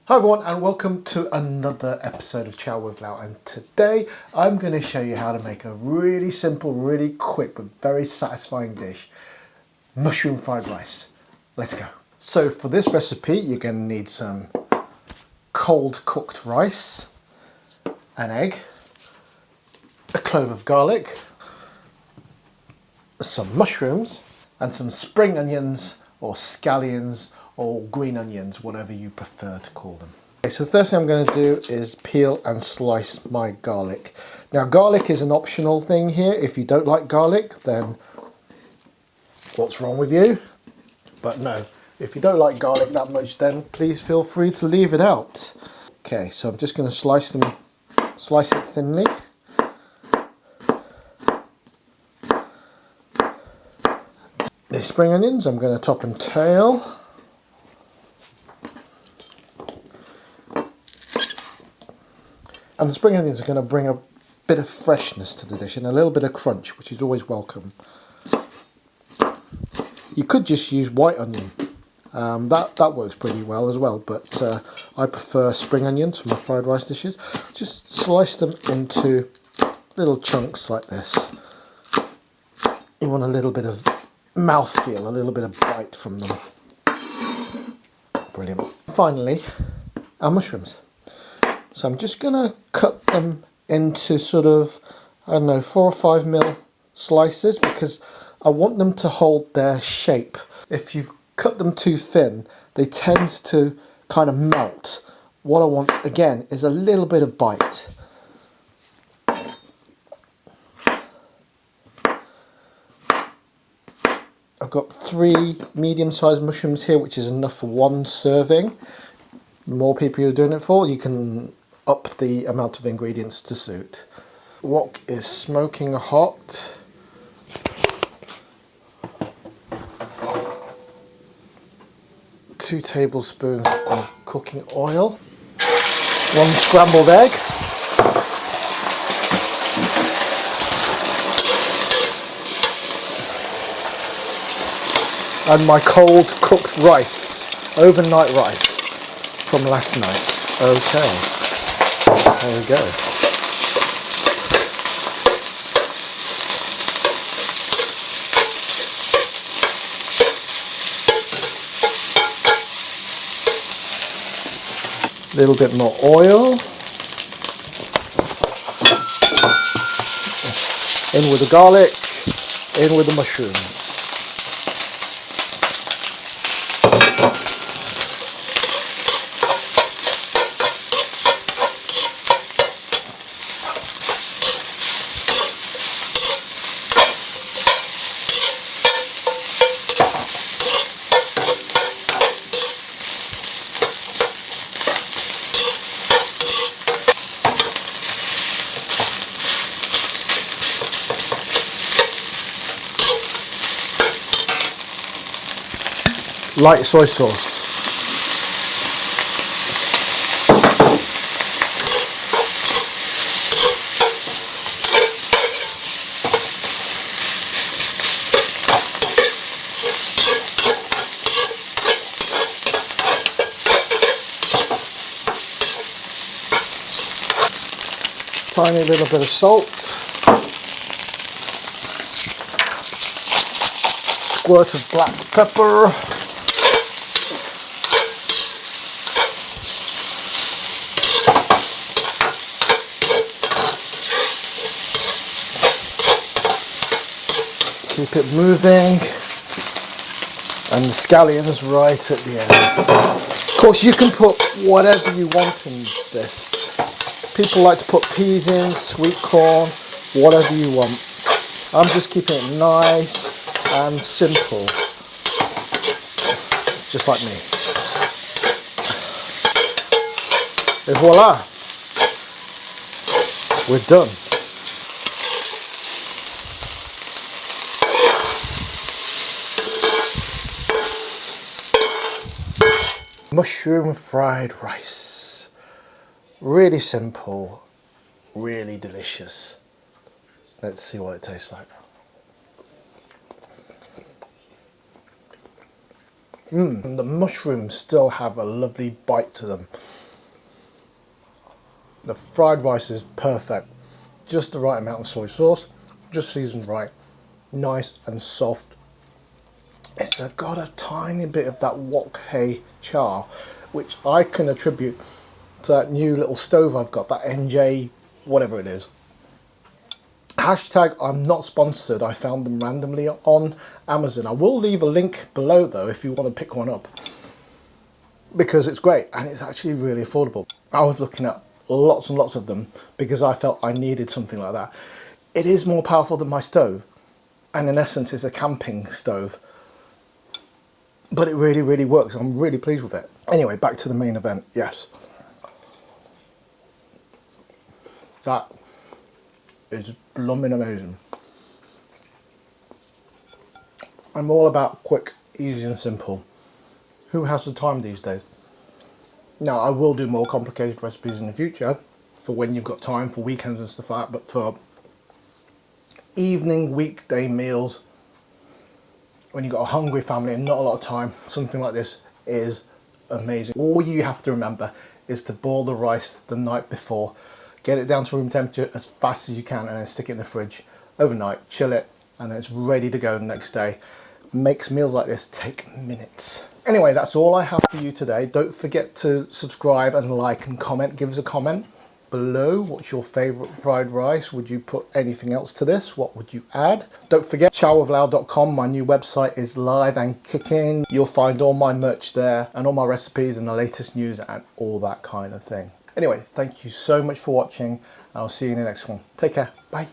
Hi everyone and welcome to another episode of Chow with Lau, and today I'm going to show you how to make a really simple, really quick but very satisfying dish, mushroom fried rice. Let's go. So for this recipe you're going to need some cold cooked rice, an egg, a clove of garlic, some mushrooms and some spring onions or scallions or green onions, whatever you prefer to call them. Okay, so the first thing I'm going to do is peel and slice my garlic. Now garlic is an optional thing here. If you don't like garlic, then what's wrong with you? But no, if you don't like garlic that much, then please feel free to leave it out. Okay, so I'm just going to slice it thinly. The spring onions I'm going to top and tail. And the spring onions are going to bring a bit of freshness to the dish and a little bit of crunch, which is always welcome. You could just use white onion. That works pretty well as well, but I prefer spring onions for my fried rice dishes. Just slice them into little chunks like this. You want a little bit of mouthfeel, a little bit of bite from them. Brilliant. Finally, our mushrooms. So I'm just going to cut them into sort of, I don't know, 4 or 5 mil slices because I want them to hold their shape. If you cut them too thin, they tend to kind of melt. What I want, again, is a little bit of bite. I've got 3 medium-sized mushrooms here, which is enough for 1 serving. The more people you're doing it for, you can up the amount of ingredients to suit. Wok is smoking hot. Two tablespoons of cooking oil. 1 scrambled egg. And my cold cooked rice, overnight rice from last night. Okay. There we go. A little bit more oil. In with the garlic, in with the mushrooms. Light soy sauce. Tiny little bit of salt. Squirt of black pepper. Keep it moving, and the scallions right at the end. Of course you can put whatever you want in this. People like to put peas in, sweet corn, whatever you want. I'm just keeping it nice and simple, just like me. And voila, we're done. Mushroom fried rice. Really simple, really delicious. Let's see what it tastes like. And the mushrooms still have a lovely bite to them. The fried rice is perfect. Just the right amount of soy sauce, just seasoned right. Nice and soft. It's got a tiny bit of that wok hei char, which I can attribute to that new little stove I've got, that NJ, whatever it is. Hashtag I'm not sponsored, I found them randomly on Amazon. I will leave a link below though if you want to pick one up, because it's great and it's actually really affordable. I was looking at lots and lots of them because I felt I needed something like that. It is more powerful than my stove, and in essence it's a camping stove, but it really works. I'm really pleased with it. Anyway, back to the main event. Yes, that is blooming amazing. I'm all about quick, easy and simple. Who has the time these days? Now, I will do more complicated recipes in the future for when you've got time, for weekends and stuff like that, but for evening, weekday meals, when you've got a hungry family and not a lot of time, something like this is amazing. All you have to remember is to boil the rice the night before, get it down to room temperature as fast as you can, and then stick it in the fridge overnight, chill it, and then it's ready to go the next day. Makes meals like this take minutes. Anyway, that's all I have for you today. Don't forget to subscribe and like and comment. Give us a comment below. What's your favourite fried rice? Would you put anything else to this? What would you add? Don't forget, chowwithlao.com. My new website is live and kicking. You'll find all my merch there and all my recipes and the latest news and all that kind of thing. Anyway, thank you so much for watching, and I'll see you in the next one. Take care. Bye.